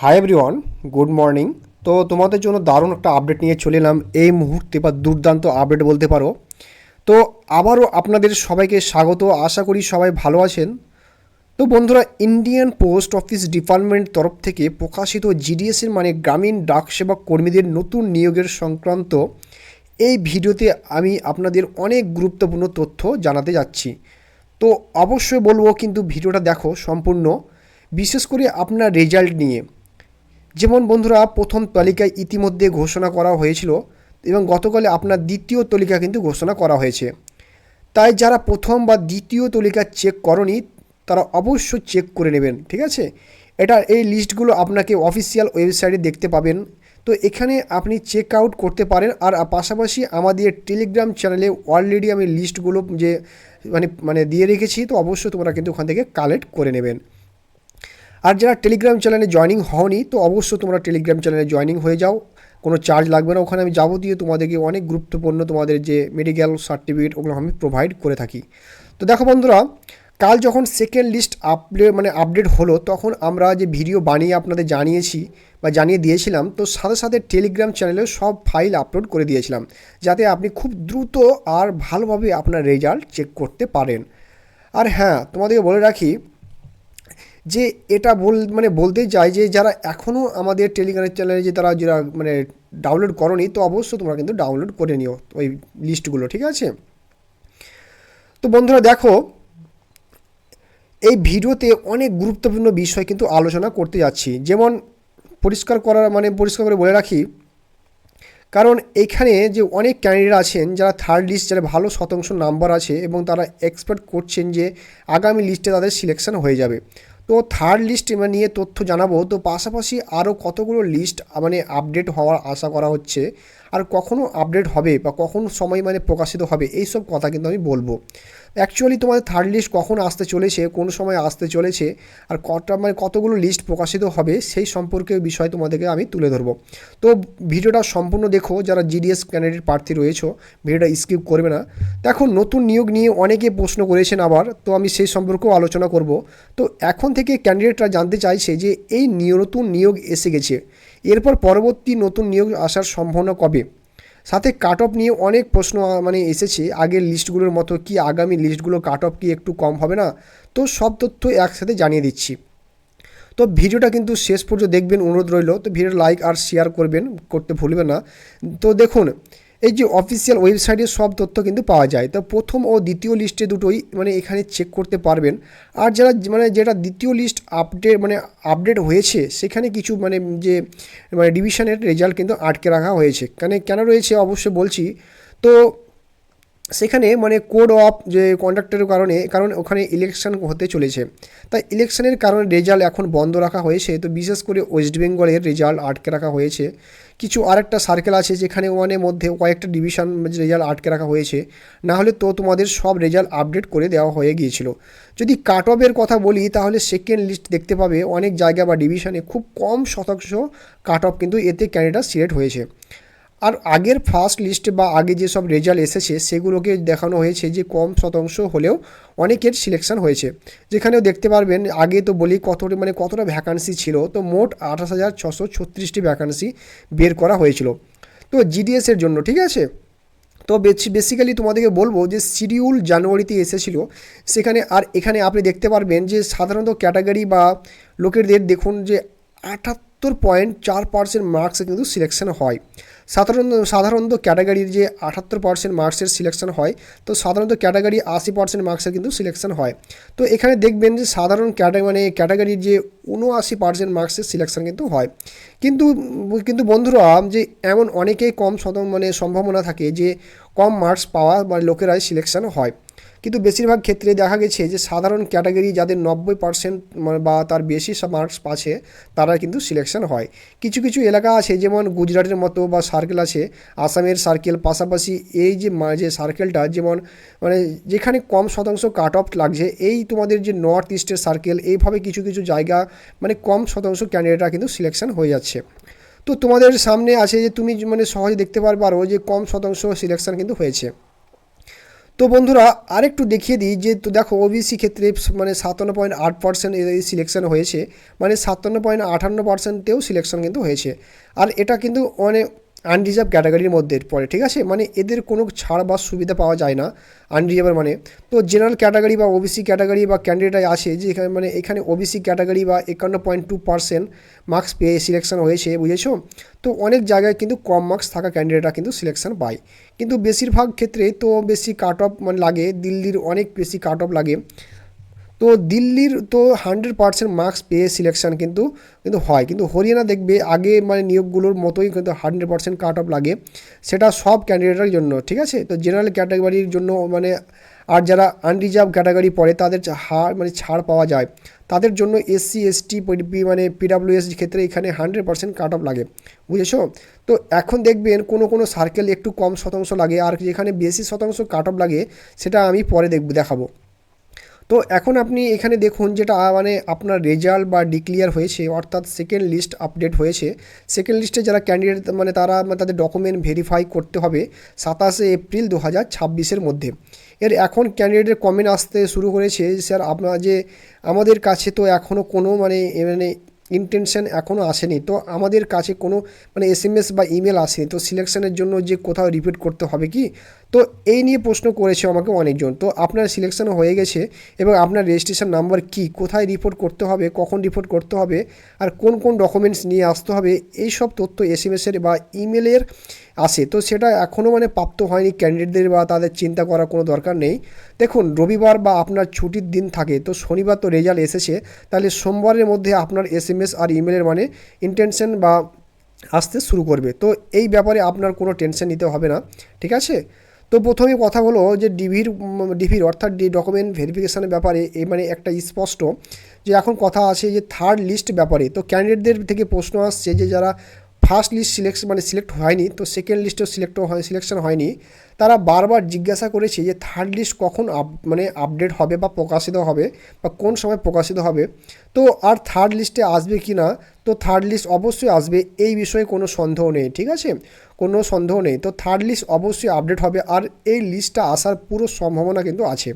Hi everyone, good morning. তো তোমাদের জন্য দারুণ একটা আপডেট নিয়ে চলে এলাম এই মুহূর্তে, বা দুর্দান্ত আপডেট বলতে পারো। তো আবারও আপনাদের সবাইকে স্বাগত, আশা করি সবাই ভালো আছেন। তো বন্ধুরা, ইন্ডিয়ান পোস্ট অফিস ডিপার্টমেন্ট তরফ থেকে প্রকাশিত জিডিএসের মানে গ্রামীণ ডাক সেবা কর্মীদের নতুন নিয়োগের সংক্রান্ত এই ভিডিওতে আমি আপনাদের অনেক গুরুত্বপূর্ণ তথ্য জানাতে যাচ্ছি। তো অবশ্যই বলবো কিন্তু ভিডিওটা দেখো সম্পূর্ণ, বিশেষ করে আপনার রেজাল্ট নিয়ে। যেমন বন্ধুরা, প্রথম তালিকায় ইতিমধ্যে ঘোষণা করা হয়েছিল এবং গতকালে আপনার দ্বিতীয় তালিকা কিন্তু ঘোষণা করা হয়েছে। তাই যারা প্রথম বা দ্বিতীয় তালিকা চেক করনি তারা অবশ্যই চেক করে নেবেন, ঠিক আছে। এই লিস্টগুলো আপনাকে অফিসিয়াল ওয়েবসাইটে দেখতে পাবেন। তো এখানে আপনি চেক আউট করতে পারেন। আর পাশাপাশি আমাদের টেলিগ্রাম চ্যানেলে অলরেডি আমি লিস্টগুলো যে মানে দিয়ে রেখেছি, তো অবশ্যই তোমরা কিন্তু ওখান থেকে কালেক্ট করে নেবেন। আর যারা টেলিগ্রাম চ্যানেলে জয়নিং হওনি, তো অবশ্যই তোমরা টেলিগ্রাম চ্যানেলে জয়নিং হয়ে যাও, কোনো চার্জ লাগবে না। ওখানে আমি যাবতীয় তোমাদেরকে অনেক গুরুত্বপূর্ণ তোমাদের যে মেডিকেল সার্টিফিকেট ওগুলো আমি প্রোভাইড করে থাকি। তো দেখো বন্ধুরা, কাল যখন সেকেন্ড লিস্ট আপডেট হলো, তখন আমরা যে ভিডিও বানিয়ে আপনাদের জানিয়েছি বা জানিয়ে দিয়েছিলাম, তো সাথে সাথে টেলিগ্রাম চ্যানেলেও সব ফাইল আপলোড করে দিয়েছিলাম, যাতে আপনি খুব দ্রুত আর ভালোভাবে আপনার রেজাল্ট চেক করতে পারেন। আর হ্যাঁ, তোমাদেরকে বলে রাখি যে এটা বলতে চাই যে যারা এখনও আমাদের টেলিগ্রাম চ্যানেলে যারা ডাউনলোড করনি, তো অবশ্যই তোমরা কিন্তু ডাউনলোড করে নিও ওই লিস্টগুলো, ঠিক আছে। তো বন্ধুরা দেখো, এই ভিডিওতে অনেক গুরুত্বপূর্ণ বিষয় কিন্তু আলোচনা করতে যাচ্ছি। যেমন পরিষ্কার করে বলে রাখি, কারণ এখানে যে অনেক ক্যান্ডিডেট আছেন যারা থার্ড লিস্ট, যারা ভালো শতাংশ নাম্বার আছে এবং তারা এক্সপেক্ট করছেন যে আগামী লিস্টে তাদের সিলেকশন হয়ে যাবে। তো থার্ড লিস্ট নিয়ে তথ্য জানাবো। তো পাশাপাশি আরও কতগুলো লিস্ট আপডেট হওয়ার আশা করা হচ্ছে, আর কখনও আপডেট হবে বা কখন সময় প্রকাশিত হবে, এই সব কথা কিন্তু আমি বলবো। অ্যাকচুয়ালি তোমাদের থার্ড লিস্ট কখন আসতে চলেছে, কোন সময় আসতে চলেছে, আর কতগুলো লিস্ট প্রকাশিত হবে, সেই সম্পর্কে বিষয় তোমাদেরকে আমি তুলে ধরবো। তো ভিডিওটা সম্পূর্ণ দেখো, যারা জিডিএস ক্যান্ডিডেট প্রার্থী রয়েছে, ভিডিওটা স্কিপ করবে না। দেখো, নতুন নিয়োগ নিয়ে অনেকে প্রশ্ন করেছেন আবার, তো আমি সেই সম্পর্কেও আলোচনা করব। তো এখন থেকে ক্যান্ডিডেটরা জানতে চাইছে যে এই নতুন নিয়োগ এসে গেছে, এরপর পরবর্তী নতুন নিয়োগ আসার সম্ভাবনা কবে। সাথে কাট অফ নিয়ে অনেক প্রশ্ন এসেছে আগের লিস্টগুলোর মতো, কি আগামী লিস্টগুলো কাট অফ কি একটু কম হবে না। তো সব তথ্য একসাথে জানিয়ে দিচ্ছি। তো ভিডিওটা কিন্তু শেষ পর্যন্ত দেখবেন, অনুরোধ রইল। তো ভিডিও লাইক আর শেয়ার করতে ভুলবেন না। তো দেখুন, এই যে অফিসিয়াল ওয়েবসাইটে সব তথ্য কিন্তু পাওয়া যায়। তো প্রথম ও দ্বিতীয় লিস্টে দুটোই এখানে চেক করতে পারবেন। আর যারা যেটা দ্বিতীয় লিস্ট আপডেট হয়েছে, সেখানে কিছু যে ডিভিশনের রেজাল্ট কিন্তু আটকে রাখা হয়েছে। কেন রয়েছে অবশ্যই বলছি। তো সেখানে কোড অফ যে কন্ডাক্টের কারণ ওখানে ইলেকশন হতে চলেছে, তাই ইলেকশনের কারণে রেজাল্ট এখন বন্ধ রাখা হয়েছে। তো বিশেষ করে ওয়েস্ট বেঙ্গলের রেজাল্ট আটকে রাখা হয়েছে। কিছু আরেকটা সার্কেল আছে যেখানে মধ্যে কয়েকটা ডিভিশন রেজাল্ট আটকে রাখা হয়েছে, না হলে তো তোমাদের সব রেজাল্ট আপডেট করে দেওয়া হয়ে গিয়েছিল। যদি কাট অফের কথা বলি, তাহলে সেকেন্ড লিস্ট দেখতে পাবে অনেক জায়গা বা ডিভিশনে খুব কম শতাংশ কাট অফ কিন্তু এতে ক্যান্ডিডেট সিলেক্ট হয়েছে। আর আগের ফার্স্ট লিস্টে বা আগে যেসব রেজাল্ট এসেছে সেগুলোকে দেখানো হয়েছে যে কম শতাংশ হলেও অনেকের সিলেকশন হয়েছে। যেখানেও দেখতে পারবেন, আগে তো বলি কতটা ভ্যাকান্সি ছিল। তো মোট 28,636টি ভ্যাকান্সি বের করা হয়েছিল, তো জিডিএসের জন্য, ঠিক আছে। তো বেসিক্যালি তোমাদেরকে বলবো যে শিডিউল জানুয়ারিতে এসেছিলো সেখানে। আর এখানে আপনি দেখতে পারবেন যে সাধারণত ক্যাটাগরি বা লোকেদের দেখুন যে 78.4% মার্কসে কিন্তু সিলেকশন হয়। সাধারণত ক্যাটাগরির যে 78% মার্কসের সিলেকশন হয়, তো সাধারণত ক্যাটাগরি 80% মার্কসের কিন্তু সিলেকশন হয়। তো এখানে দেখবেন যে সাধারণ ক্যাটাগরির যে 79% মার্কসের সিলেকশন কিন্তু হয়। কিন্তু বন্ধুরা, যে এমন অনেকেই কম সম্ভাবনা থাকে যে কম মার্কস পাওয়া বা লোকেরাই সিলেকশন হয়। কিন্তু বেশিরভাগ ক্ষেত্রে দেখা গেছে যে সাধারণ ক্যাটাগরি যাদের 90% বা তার বেশি মার্কস পাচ্ছে, তারা কিন্তু সিলেকশন হয়। কিছু কিছু এলাকা আছে, যেমন গুজরাটের মতো বা সার্কেল আছে, আসামের সার্কেল, পাশাপাশি এই যে সার্কেলটা যেমন যেখানে কম শতাংশ কাট অফ লাগছে, এই তোমাদের যে নর্থ ইস্টের সার্কেল, এইভাবে কিছু কিছু জায়গা কম শতাংশ ক্যান্ডিডেটরা কিন্তু সিলেকশন হয়ে যাচ্ছে। তো তোমাদের সামনে আছে যে তুমি সহজে দেখতে পারবে আরও যে কম শতাংশ সিলেকশন কিন্তু হয়েছে। তো বন্ধুরা আরেকটু দেখিয়ে দিই যে তো দেখো ওবিসি ক্ষেত্রে মানে 57.8% সিলেকশন হয়েছে, মানে 57.58%তেও সিলেকশন কিন্তু হয়েছে। আর এটা কিন্তু অনেক আনরিজার্ভ ক্যাটাগরির মধ্যে পড়ে, ঠিক আছে, মানে এদের কোনো ছাড় বা সুবিধা পাওয়া যায় না আনরিজার্ভের মানে। তো জেনারেল ক্যাটাগরি বা ওবিসি ক্যাটাগরি বা ক্যান্ডিডেট আছে যে এখানে মানে এখানে ওবিসি ক্যাটাগরি বা 51.2% মার্কস পেয়ে সিলেকশন হয়েছে, বুঝেছো। তো অনেক জায়গায় কিন্তু কম মার্কস থাকা ক্যান্ডিডেটরা কিন্তু সিলেকশন পায়, কিন্তু বেশিরভাগ ক্ষেত্রে তো বেশি কাট অফ মানে লাগে, দিল্লির অনেক বেশি কাট অফ লাগে। তো দিল্লির তো 100% মার্কস পেয়ে সিলেকশন কিন্তু কিন্তু হয়, কিন্তু হরিয়ানা দেখবে আগে মানে নিয়োগগুলোর মতোই কিন্তু 100% কাট অফ লাগে, সেটা সব ক্যান্ডিডেটের জন্য, ঠিক আছে। তো জেনারেল ক্যাটাগরির জন্য মানে আর যারা আনরিজার্ভ ক্যাটাগরি পড়ে তাদের মানে ছাড় পাওয়া যায়, তাদের জন্য এসসি এসটি মানে পিডাব্লিউএস ক্ষেত্রে এখানে 100% কাট অফ লাগে, বুঝেছো। তো এখন দেখবেন কোনো কোনো সার্কেল একটু কম শতাংশ লাগে, আর যেখানে বেশি শতাংশ কাট অফ লাগে সেটা আমি পরে দেখাবো। তো এখন আপনি এখানে দেখুন যেটা মানে আপনার রেজাল্ট বা ডিক্লিয়ার হয়েছে, অর্থাৎ সেকেন্ড লিস্ট আপডেট হয়েছে। সেকেন্ড লিস্টে যারা ক্যান্ডিডেট মানে তারা মানে তাদের ডকুমেন্ট ভেরিফাই করতে হবে 27 এপ্রিল 2026 মধ্যে। এর এখন ক্যান্ডিডেটের কমেন্ট আসতে শুরু করেছে, স্যার আপনার যে আমাদের কাছে তো এখনও কোনো মানে ইনটেনশন এখনও আসেনি, তো আমাদের কাছে কোনো মানে এসএমএস বা ইমেল আসেনি, তো সিলেকশনের জন্য যে কোথাও রিপিট করতে হবে কি। তো এই নিয়ে প্রশ্ন করেছে আমাকে অনেকজন। তো আপনার সিলেকশন হয়ে গেছে এবং আপনার রেজিস্ট্রেশন নাম্বার কি, কোথায় রিপোর্ট করতে হবে, কখন রিপোর্ট করতে হবে, আর কোন কোন ডকুমেন্টস নিয়ে আসতে হবে, এই সব তথ্য এসএমএসের বা ইমেলের আসে। তো সেটা এখনও মানে প্রাপ্ত হয়নি ক্যান্ডিডেটদের, বা তাদের চিন্তা করার কোনো দরকার নেই। দেখুন রবিবার বা আপনার ছুটির দিন থাকে, তো শনিবার তো রেজাল্ট এসেছে, তাহলে সোমবারের মধ্যে আপনার এসএমএস আর ইমেলের মানে ইন্টেনশন বা আসতে শুরু করবে। তো এই ব্যাপারে আপনার কোনো টেনশন নিতে হবে না, ঠিক আছে। তো প্রথমে কথা হলো যে ডিভির অর্থাৎ ডকুমেন্ট ভেরিফিকেশানের ব্যাপারে এই মানে একটা স্পষ্ট যে এখন কথা আছে যে থার্ড লিস্ট ব্যাপারে। তো ক্যান্ডিডেটদের থেকে প্রশ্ন আসছে যে যারা ফার্স্ট লিস্ট সিলেক্ট হয়নি, তো সেকেন্ড লিস্টেও সিলেকশন হয়নি, তারা বারবার জিজ্ঞাসা করেছে যে থার্ড লিস্ট কখন মানে আপডেট হবে বা প্রকাশিত হবে, বা কোন সময় প্রকাশিত হবে। তো আর থার্ড লিস্টে আসবে কি না, তো থার্ড লিস্ট অবশ্যই আসবে, এই বিষয়ে কোনো সন্দেহ নেই, ঠিক আছে, কোনো সন্দেহ নেই। তো থার্ড লিস্ট অবশ্যই আপডেট হবে, আর এই লিস্টটা আসার পুরো সম্ভাবনা কিন্তু আছে।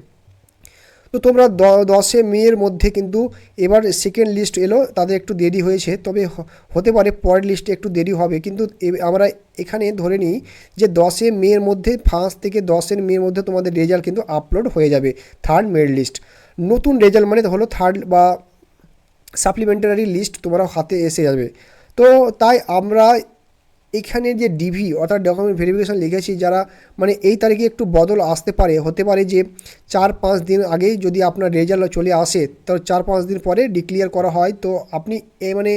তো তোমরা 10 মের মধ্যে কিন্তু এবার সেকেন্ড লিস্ট এলো, তাদের একটু দেরি হয়েছে, তবে হতে পারে পরের লিস্টে একটু দেরি হবে, কিন্তু আমরা এখানে ধরে নিই যে 10 মের মধ্যে 5 থেকে 10 মের মধ্যে তোমাদের রেজাল্ট কিন্তু আপলোড হয়ে যাবে থার্ড মেরিট লিস্ট। নতুন রেজাল্ট মানে হলো থার্ড বা সাপ্লিমেন্টারি লিস্ট তোমার হাতে এসে যাবে। তো তাই আমরা এখানে যে ডিভি অর্থাৎ ডকুমেন্ট ভেরিফিকেশান লিখেছি, যারা মানে এই তারিখে একটু বদল আসতে পারে, হতে পারে যে 4-5 দিন আগেই যদি আপনার রেজাল্ট চলে আসে, তো 4-5 দিন পরে ডিক্লিয়ার করা হয়, তো আপনি মানে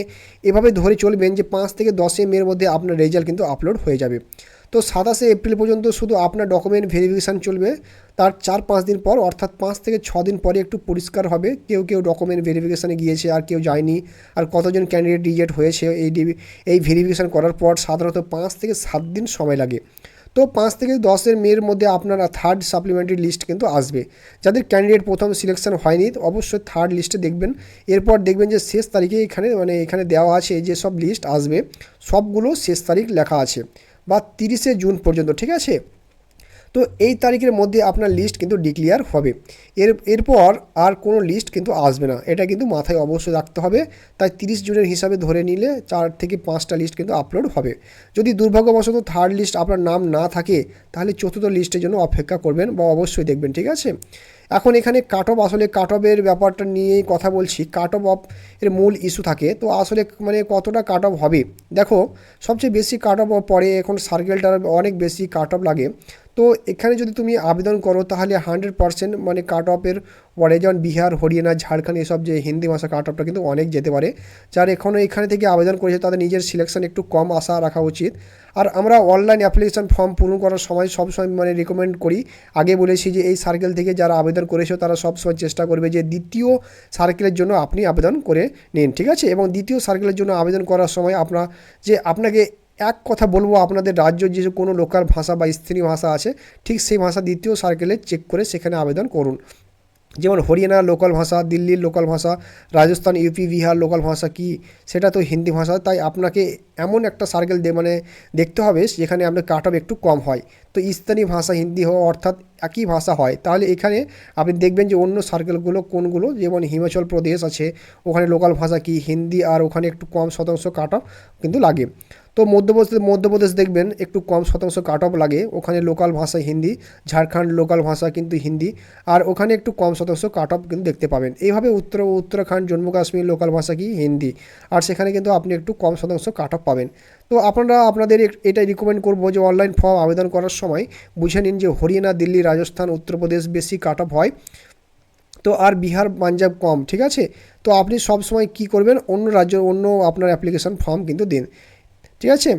এভাবে ধরে চলবেন যে 5 থেকে 10 মের মধ্যে আপনার রেজাল্ট কিন্তু আপলোড হয়ে যাবে। তো 27 এপ্রিল পর্যন্ত শুধু আপনার ডকুমেন্ট ভেরিফিকেশান চলবে, তার 4-5 দিন পর অর্থাৎ 5 থেকে 6 দিন পরে একটু পরিষ্কার হবে কেউ কেউ ডকুমেন্ট ভেরিফিকেশানে গিয়েছে আর কেউ যায়নি, আর কতজন ক্যান্ডিডেট রিজেক্ট হয়েছে এই ভেরিফিকেশান করার পর। সাধারণত 5 থেকে 7 দিন সময় লাগে। তো 5 থেকে 10 মের মধ্যে আপনারা থার্ড সাপ্লিমেন্টারি লিস্ট কিন্তু আসবে। যাদের ক্যান্ডিডেট প্রথম সিলেকশন হয়নি অবশ্যই থার্ড লিস্টে দেখবেন। এরপর দেখবেন যে শেষ তারিখে এখানে দেওয়া আছে যে সব লিস্ট আসবে, সবগুলো শেষ তারিখ লেখা আছে, বা 30 জুন পর্যন্ত, ঠিক আছে। তো এই তারিখের মধ্যে আপনার লিস্ট কিন্তু ডিক্লিয়ার হবে, এরপর আর কোনো লিস্ট কিন্তু আসবে না, এটা কিন্তু মাথায় অবশ্যই রাখতে হবে। তাই 30 জুনের হিসাবে ধরে নিলে 4 থেকে 5টা লিস্ট কিন্তু আপলোড হবে। যদি দুর্ভাগ্যবশত থার্ড লিস্ট আপনার নাম না থাকে, তাহলে চতুর্থ লিস্টের জন্য অপেক্ষা করবেন বা অবশ্যই দেখবেন, ঠিক আছে। এখন এখানে কাট অফ, আসলে কাট অফের ব্যাপারটা নিয়েই কথা বলছি। কাট অফ এর মূল ইস্যু থাকে, তো আসলে মানে কতটা কাট অফ হবে, দেখো সবচেয়ে বেশি কাট অফ পড়ে এখন সার্কেলটার অনেক বেশি কাট অফ লাগে। তো এখানে যদি তুমি আবেদন করো তাহলে 100% মানে কাট অফের পরে, যেমন বিহার, হরিয়ানা, ঝাড়খণ্ড এসব যে হিন্দি ভাষা কাট অফটা কিন্তু অনেক যেতে পারে। যারা এখনও এখানে থেকে আবেদন করেছে তাদের নিজের সিলেকশন একটু কম আশা রাখা উচিত। আর আমরা অনলাইন অ্যাপ্লিকেশান ফর্ম পূরণ করার সময় সবসময় মানে রিকমেন্ড করি, আগে বলেছি যে এই সার্কেল থেকে যারা আবেদন করেছে তারা সবসময় চেষ্টা করবে যে দ্বিতীয় সার্কেলের জন্য আপনি আবেদন করে নিন, ঠিক আছে। এবং দ্বিতীয় সার্কেলের জন্য আবেদন করার সময় আপনাকে এক কথা বলবো, আপনাদের রাজ্য যে কোনো লোকাল ভাষা বা স্থানীয় ভাষা আছে, ঠিক সেই ভাষা দ্বিতীয় সার্কেলে চেক করে সেখানে আবেদন করুন। যেমন হরিয়ানা লোকাল ভাষা, দিল্লির লোকাল ভাষা, রাজস্থান, ইউপি, বিহার লোকাল ভাষা কি, সেটা তো হিন্দি ভাষা। তাই আপনাকে এমন একটা সার্কেল মানে দেখতে হবে যেখানে আপনার কাট অফ একটু কম হয়। তো স্থানীয় ভাষা হিন্দি হওয়া অর্থাৎ একই ভাষা হয়, তাহলে এখানে আপনি দেখবেন যে অন্য সার্কেলগুলো কোনগুলো, যেমন হিমাচল প্রদেশ আছে, ওখানে লোকাল ভাষা কি হিন্দি, আর ওখানে একটু কম শতাংশ কাট অফ কিন্তু লাগে। তো মধ্যপ্রদেশ দেখবেন একটু কম শতাংশ কাট অফ লাগে, ওখানে লোকাল ভাষা হিন্দি। ঝাড়খণ্ড লোকাল ভাষা কিন্তু হিন্দি, আর ওখানে একটু কম শতাংশ কাট অফ কিন্তু দেখতে পাবেন। এইভাবে উত্তরাখণ্ড, জম্মু কাশ্মীর লোকাল ভাষা কি হিন্দি, আর সেখানে কিন্তু আপনি একটু কম শতাংশ কাট অফ পাবেন। তো আপনারা আপনাদের এটাই রিকমেন্ড করবো যে অনলাইন ফর্ম আবেদন করার সময় বুঝে নিন যে হরিয়ানা, দিল্লি, রাজস্থান, উত্তরপ্রদেশ বেশি কাট অফ হয়, তো আর বিহার, পাঞ্জাব কম, ঠিক আছে। তো আপনি সব সময় কী করবেন, অন্য রাজ্য, অন্য আপনার অ্যাপ্লিকেশান ফর্ম কিন্তু দিন, ঠিক আছে।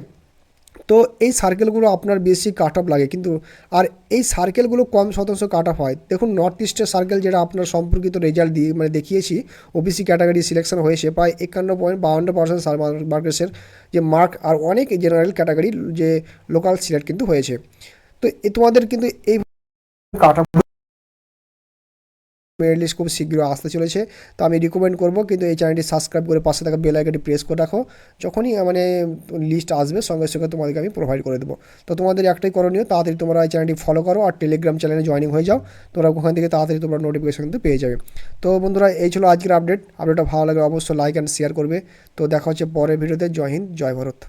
তো এই সার্কেলগুলো আপনার বেশি কাট অফ লাগে কিন্তু, আর এই সার্কেলগুলো কম শতাংশ কাট অফ হয়। দেখুন নর্থ ইস্টের সার্কেল যেটা আপনার সম্পর্কিত রেজাল্ট দিয়ে মানে দেখিয়েছি, ওবিসি ক্যাটাগরি সিলেকশন হয়েছে প্রায় 51.52% মার্কসের যে মার্ক, আর অনেক জেনারেল ক্যাটাগরি যে লোকাল সিলেক্ট কিন্তু হয়েছে। তো তোমাদের কিন্তু এই কাট অফ মেরিট লিস্ট খুব শীঘ্র আসতে চলেছে। তো আমি রিকমেন্ড করবো কিন্তু এই চ্যানেলটি সাবস্ক্রাইব করে পাশে থাকা বেল আইকনটি প্রেস করে রাখো, যখনই মানে লিস্ট আসবে সঙ্গে সঙ্গে তোমাদেরকে আমি প্রোভাইড করে দেবো। তো তোমাদের একটাই করণীয়, তাড়াতাড়ি তোমরা এই চ্যানেলটি ফলো করো আর টেলিগ্রাম চ্যানেলে জয়েনিং হয়ে যাও, তোমরা ওখান থেকে তাড়াতাড়ি তোমরা নোটিফিকেশন কিন্তু পেয়ে যাবে। তো বন্ধুরা এই ছিল আজকের আপডেটটা ভালো লাগে অবশ্যই লাইক অ্যান্ড শেয়ার করবে। তো দেখা হচ্ছে পরের ভিডিওতে। জয় হিন্দ, জয় ভারত।